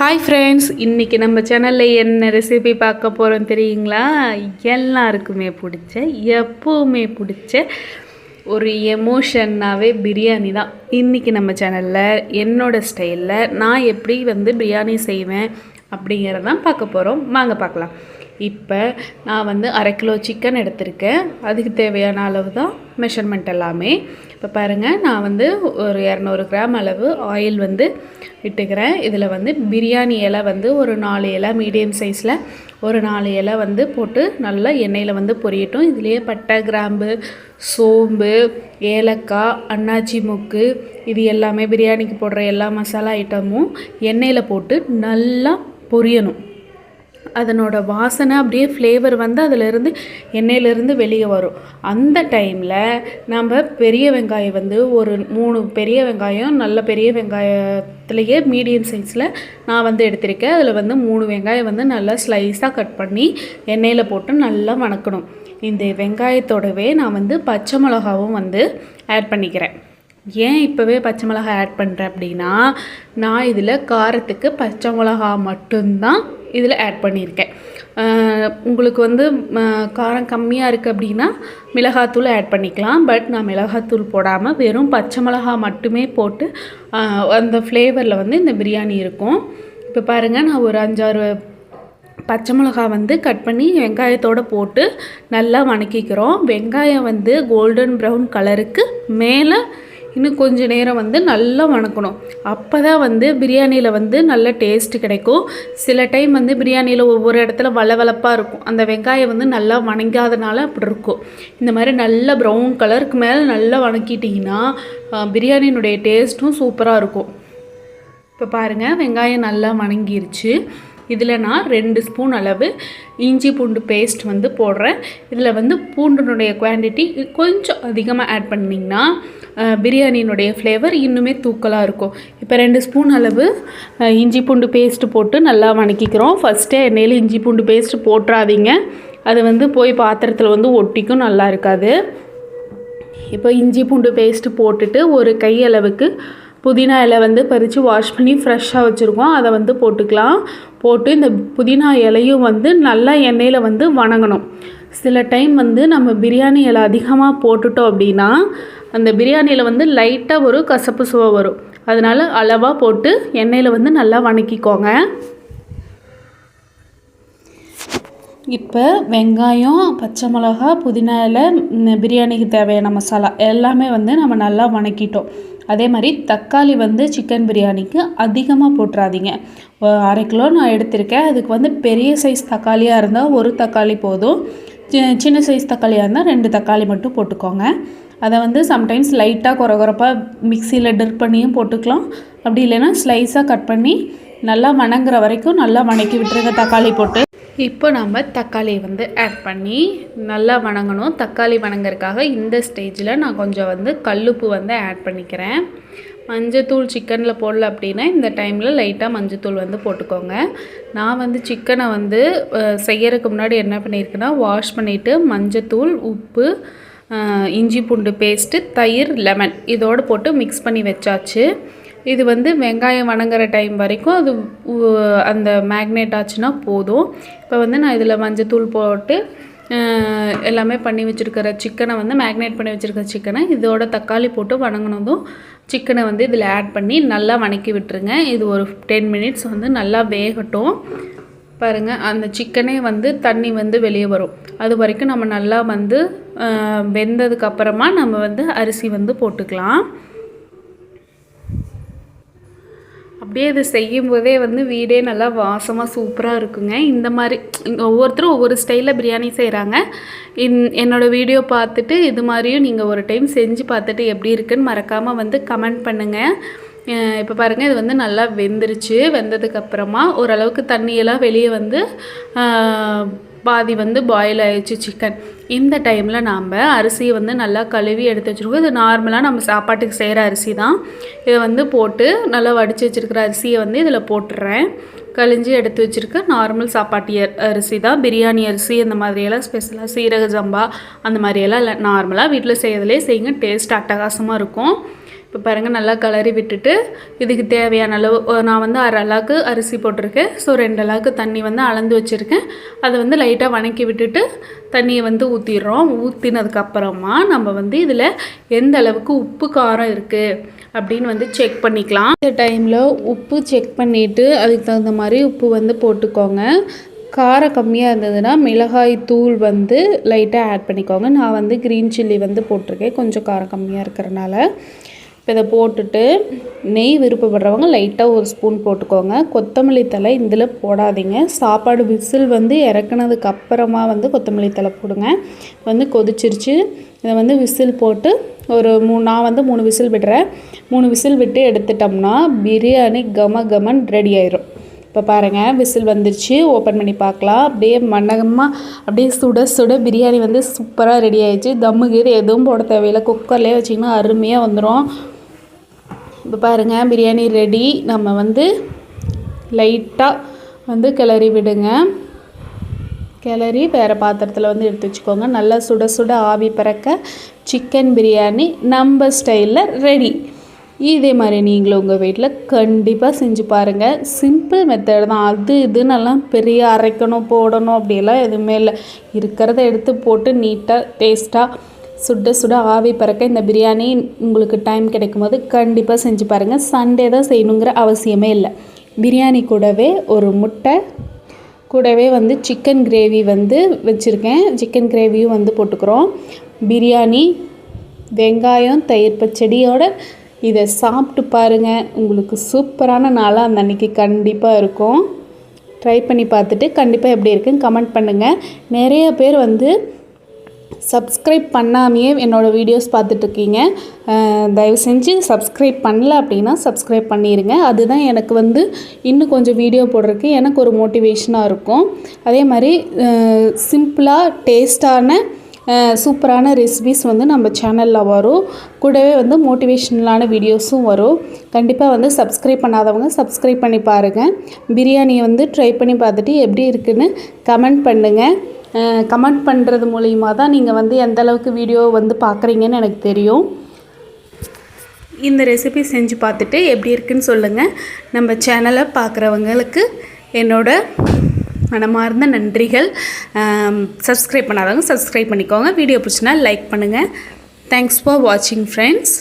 Hi friends, இன்றைக்கி நம்ம சேனலில் என்ன ரெசிபி பார்க்க போகிறோம் தெரியுங்களா? எல்லாருக்குமே பிடிச்ச, எப்போவுமே பிடிச்ச ஒரு எமோஷன்னாவே பிரியாணி தான். இன்றைக்கி நம்ம சேனலில் என்னோடய ஸ்டைலில் நான் எப்படி பிரியாணி செய்வேன் அப்படிங்கிறதான் பார்க்க போகிறோம். வாங்க பார்க்கலாம். இப்போ நான் 1/2 கிலோ சிக்கன் எடுத்திருக்கேன். அதுக்கு தேவையான அளவு தான் மெஷர்மெண்ட் எல்லாமே. இப்போ பாருங்கள், நான் ஒரு 200 கிராம் அளவு ஆயில் விட்டுக்கிறேன். இதில் பிரியாணி இலை ஒரு 4 இலை மீடியம் சைஸில் ஒரு 4 இலை போட்டு நல்லா எண்ணெயில் பொரியட்டும். இதுலேயே பட்டை, கிராம்பு, சோம்பு, ஏலக்காய், அன்னாச்சி மொக்கு, இது எல்லாமே பிரியாணிக்கு போடுற எல்லா மசாலா ஐட்டமும் எண்ணெயில் போட்டு நல்லா பொரியணும். அதனோட வாசனை அப்படியே ஃப்ளேவர் அதிலிருந்து எண்ணெயிலேருந்து வெளியே வரும். அந்த டைமில் நம்ம பெரிய வெங்காயம் ஒரு 3 பெரிய வெங்காயம், நல்ல பெரிய வெங்காயத்துலேயே மீடியம் சைஸில் நான் எடுத்திருக்கேன். அதில் 3 வெங்காயம் நல்லா ஸ்லைஸாக கட் பண்ணி எண்ணெயில் போட்டு நல்லா வணக்கணும். இந்த வெங்காயத்தோடவே நான் பச்சை மிளகாவும் ஆட் பண்ணிக்கிறேன். ஏன் இப்போவே பச்சை மிளகா ஆட் பண்ணுறேன் அப்படின்னா, நான் இதில் காரத்துக்கு பச்சை மிளகா மட்டும்தான் இதில் ஆட் பண்ணியிருக்கேன். உங்களுக்கு காரம் கம்மியாக இருக்குது அப்படின்னா மிளகாத்தூள் ஆட் பண்ணிக்கலாம். பட் நான் மிளகாத்தூள் போடாமல் வெறும் பச்சை மிளகா மட்டுமே போட்டு அந்த ஃப்ளேவரில் இந்த பிரியாணி இருக்கும். இப்போ பாருங்கள், நான் ஒரு 5-6 பச்சை மிளகா கட் பண்ணி வெங்காயத்தோடு போட்டு நல்லா வணக்கிக்கிறோம். வெங்காயம் கோல்டன் ப்ரௌன் கலருக்கு மேலே இன்னும் கொஞ்சம் நேரம் நல்லா வணக்கணும். அப்போ தான் பிரியாணியில் நல்ல டேஸ்ட்டு கிடைக்கும். சில டைம் பிரியாணியில் ஒவ்வொரு இடத்துல வளவளப்பாக இருக்கும். அந்த வெங்காயம் நல்லா வணங்காதனால அப்படி இருக்கும். இந்த மாதிரி நல்ல ப்ரௌன் கலருக்கு மேலே நல்லா வணக்கிட்டிங்கன்னா பிரியாணியினுடைய டேஸ்ட்டும் சூப்பராக இருக்கும். இப்போ பாருங்கள், வெங்காயம் நல்லா வணங்கிருச்சு. இதில் நான் 2 ஸ்பூன் அளவு இஞ்சி பூண்டு பேஸ்ட் போடுறேன். இதில் பூண்டினுடைய குவான்டிட்டி கொஞ்சம் அதிகமாக ஆட் பண்ணிங்கன்னா பிரியாணியினுடைய ஃப்ளேவர் இன்னுமே தூக்கலாக இருக்கும். இப்போ 2 ஸ்பூன் அளவு இஞ்சி பூண்டு பேஸ்ட்டு போட்டு நல்லா வணக்கிக்கிறோம். ஃபஸ்ட்டே எண்ணெயில் இஞ்சி பூண்டு பேஸ்ட்டு போட்டுறாதீங்க. அது போய் பாத்திரத்தில் ஒட்டிக்கும், நல்லா இருக்காது. இப்போ இஞ்சி பூண்டு பேஸ்ட்டு போட்டுட்டு ஒரு கையளவுக்கு புதினா இலை பறித்து வாஷ் பண்ணி ஃப்ரெஷ்ஷாக வச்சுருக்கோம். அதை போட்டுக்கலாம். போட்டு இந்த புதினா இலையும் நல்லா எண்ணெயில் வணங்கணும். சில டைம் நம்ம பிரியாணி இலை அதிகமாக போட்டுட்டோம் அப்படின்னா அந்த பிரியாணியில் லைட்டாக ஒரு கசப்பு சுவை வரும். அதனால் அளவாக போட்டு எண்ணெயில் நல்லா வணக்கிக்கோங்க. இப்போ வெங்காயம், பச்சை மிளகா, புதினா இலை, பிரியாணிக்கு தேவையான மசாலா எல்லாமே நம்ம நல்லா வணக்கிட்டோம். அதே மாதிரி தக்காளி சிக்கன் பிரியாணிக்கு அதிகமாக போட்டுறாதீங்க. 1/2 கிலோ நான் எடுத்திருக்கேன். அதுக்கு பெரிய சைஸ் தக்காளியாக இருந்தால் ஒரு தக்காளி போதும். சின்ன சைஸ் தக்காளியாக இருந்தால் 2 தக்காளி மட்டும் போட்டுக்கோங்க. அதை சம்டைம்ஸ் லைட்டாக கொரகொரப்பாக மிக்சியில் டிப் பண்ணியும் போட்டுக்கலாம். அப்படி இல்லைன்னா ஸ்லைஸாக கட் பண்ணி நல்லா வணங்குற வரைக்கும் நல்லா வணக்கி விட்டுருங்க தக்காளி போட்டு. இப்போ நம்ம தக்காளியை ஆட் பண்ணி நல்லா வணங்கணும். தக்காளி வணங்குறதுக்காக இந்த ஸ்டேஜில் நான் கொஞ்சம் கல்லுப்பு ஆட் பண்ணிக்கிறேன். மஞ்சத்தூள் சிக்கனில் போடல அப்படின்னா இந்த டைமில் லைட்டாக மஞ்சத்தூள் போட்டுக்கோங்க. நான் சிக்கனை செய்யறதுக்கு முன்னாடி என்ன பண்ணியிருக்கேன்னா, வாஷ் பண்ணிவிட்டு மஞ்சத்தூள், உப்பு, இஞ்சி பூண்டு பேஸ்ட்டு, தயிர், லெமன் இதோடு போட்டு மிக்ஸ் பண்ணி வச்சாச்சு. இது வெங்காயம் வணங்குற டைம் வரைக்கும் அது அந்த மேக்னேட் ஆச்சுன்னா போதும். இப்போ நான் இதில் மஞ்சத்தூள் போட்டு எல்லாமே பண்ணி வச்சுருக்கிற சிக்கனை மேக்னேட் பண்ணி வச்சுருக்கிற சிக்கனை இதோட தக்காளி போட்டு வணங்கினதும் சிக்கனை இதில் ஆட் பண்ணி நல்லா வணக்கி விட்டுருங்க. இது ஒரு 10 மினிட்ஸ் நல்லா வேகட்டும். பாருங்கள், அந்த சிக்கனே தண்ணி வெளியே வரும். அது வரைக்கும் நம்ம நல்லா வெந்ததுக்கப்புறமா நம்ம அரிசி போட்டுக்கலாம். அப்படியே இது செய்யும்போதே வீடே நல்லா வாசமாக சூப்பராக இருக்குங்க. இந்த மாதிரி ஒவ்வொருத்தரும் ஒவ்வொரு ஸ்டைலில் பிரியாணி செய்கிறாங்க. என்னோடய வீடியோ பார்த்துட்டு இது மாதிரியும் நீங்கள் ஒரு டைம் செஞ்சு பார்த்துட்டு எப்படி இருக்குன்னு மறக்காமல் கமெண்ட் பண்ணுங்கள். இப்போ பாருங்கள், இது நல்லா வெந்துருச்சு. வெந்ததுக்கப்புறமா ஓரளவுக்கு தண்ணியெல்லாம் வெளியே பாதி பாயில் ஆயிடுச்சு சிக்கன். இந்த டைமில் நாம் அரிசியை நல்லா கழுவி எடுத்து வச்சுருக்கோம். இது நார்மலாக நம்ம சாப்பாட்டுக்கு செய்கிற அரிசி தான். இதை போட்டு நல்லா வடித்து வச்சுருக்கிற அரிசியை இதில் போட்டுடுறேன். கழிஞ்சி எடுத்து வச்சுருக்க நார்மல் சாப்பாட்டு அரிசி தான். பிரியாணி அரிசி அந்த மாதிரியெல்லாம் ஸ்பெஷலாக சீரக சம்பா அந்த மாதிரியெல்லாம் இல்லை, நார்மலாக வீட்டில் செய்கிறதுலே செய்யுங்க. டேஸ்ட் அட்டகாசமாக இருக்கும். இப்போ பாருங்கள் நல்லா கிளறி விட்டுட்டு இதுக்கு தேவையான அளவு நான் வந்து 1/2 அளாக்கு அரிசி போட்டிருக்கேன். ஸோ 2 அளாக்கு தண்ணி வந்து அளந்து வச்சுருக்கேன். அதை வந்து லைட்டாக வணக்கி விட்டுட்டு தண்ணியை வந்து ஊற்றிடுறோம். ஊற்றினதுக்கப்புறமா நம்ம வந்து இதில் எந்த அளவுக்கு உப்பு காரம் இருக்குது அப்படின்னு வந்து செக் பண்ணிக்கலாம். இந்த டைமில் உப்பு செக் பண்ணிவிட்டு அதுக்கு தகுந்த மாதிரி உப்பு வந்து போட்டுக்கோங்க. காரம் கம்மியாக இருந்ததுன்னா மிளகாய் தூள் வந்து லைட்டாக ஆட் பண்ணிக்கோங்க. நான் வந்து க்ரீன் சில்லி வந்து போட்டிருக்கேன் கொஞ்சம் காரம் கம்மியாக இருக்கிறனால. இப்போ இதை போட்டுட்டு நெய் விருப்பப்படுறவங்க லைட்டாக 1 ஸ்பூன் போட்டுக்கோங்க. கொத்தமல்லி தழை இதில் போடாதீங்க. சாப்பாடு விசில் வந்து இறக்குனதுக்கு அப்புறமா வந்து கொத்தமல்லி தழை போடுங்க. வந்து கொதிச்சிருச்சு. இதை வந்து விசில் போட்டு நான் வந்து 3 விசில் விடுறேன். 3 விசில் விட்டு எடுத்துட்டோம்னா பிரியாணி கமகமன் ரெடி ஆயிரும். இப்போ பாருங்கள் விசில் வந்துருச்சு. ஓப்பன் பண்ணி பார்க்கலாம். அப்படியே மண்ணகமாக அப்படியே சுட சுட பிரியாணி வந்து சூப்பராக ரெடி ஆயிடுச்சு. தம்முக்கு எதுவும் போட தேவையில்லை. குக்கர்லேயே வச்சிங்கன்னா அருமையாக வந்துடும். இப்போ பாருங்கள் பிரியாணி ரெடி. நம்ம வந்து லைட்டாக வந்து கிளறி விடுங்க. கிளறி வேறு பாத்திரத்தில் வந்து எடுத்து வச்சுக்கோங்க. நல்லா சுட சுட ஆவி பறக்க சிக்கன் பிரியாணி நம்ம ஸ்டைலில் ரெடி. இதே மாதிரி நீங்களும் உங்கள் வீட்டில் கண்டிப்பாக செஞ்சு பாருங்கள். சிம்பிள் மெத்தட் தான். அது இதுன்னெல்லாம் பெரிய அரைக்கணும் போடணும் அப்படியெல்லாம் எதுவுமே இல்லை. இருக்கிறத எடுத்து போட்டு நீட்டாக டேஸ்ட்டாக சுட சுட ஆவி பறக்க இந்த பிரியாணி உங்களுக்கு டைம் கிடைக்கும் போது கண்டிப்பாக செஞ்சு பாருங்கள். சண்டே தான் செய்யணுங்கிற அவசியமே இல்லை. பிரியாணி கூடவே ஒரு முட்டை கூடவே வந்து சிக்கன் கிரேவி வந்து வச்சுருக்கேன். சிக்கன் கிரேவியும் வந்து போட்டுக்கிறோம். பிரியாணி வெங்காயம் தயிர் பச்சடியோட இதை சாப்பிட்டு பாருங்கள். உங்களுக்கு சூப்பரான நாளாக அந்த அன்றைக்கி கண்டிப்பாக இருக்கும். ட்ரை பண்ணி பார்த்துட்டு கண்டிப்பாக எப்படி இருக்குன்னு கமெண்ட் பண்ணுங்கள். நிறைய பேர் வந்து சப்ஸ்கிரைப் பண்ணாமையே என்னோடய வீடியோஸ் பார்த்துட்ருக்கீங்க. தயவு செஞ்சு சப்ஸ்கிரைப் பண்ணல அப்படின்னா சப்ஸ்கிரைப் பண்ணிடுங்க. அதுதான் எனக்கு வந்து இன்னும் கொஞ்சம் வீடியோ போடுறதுக்கு எனக்கு ஒரு மோட்டிவேஷனாக இருக்கும். அதே மாதிரி சிம்பிளாக டேஸ்டான சூப்பரான ரெசிபிஸ் வந்து நம்ம சேனலில் வரும். கூடவே வந்து மோட்டிவேஷ்னலான வீடியோஸும் வரும். கண்டிப்பாக வந்து சப்ஸ்கிரைப் பண்ணாதவங்க சப்ஸ்கிரைப் பண்ணி பாருங்கள். பிரியாணியை வந்து ட்ரை பண்ணி பார்த்துட்டு எப்படி இருக்குன்னு கமெண்ட் பண்ணுங்கள். கமெண்ட் பண்ணுறது மூலிமா தான் நீங்கள் வந்து எந்தளவுக்கு வீடியோ வந்து பார்க்குறீங்கன்னு எனக்கு தெரியும். இந்த ரெசிபி செஞ்சு பார்த்துட்டு எப்படி இருக்குன்னு சொல்லுங்கள். நம்ம சேனலை பார்க்குறவங்களுக்கு என்னோட மனமார்ந்த நன்றிகள். சப்ஸ்கிரைப் பண்ணாதவங்க சப்ஸ்கிரைப் பண்ணிக்கோங்க. வீடியோ பிடிச்சினா லைக் பண்ணுங்கள். தேங்க்ஸ் ஃபார் வாட்சிங் ஃப்ரெண்ட்ஸ்.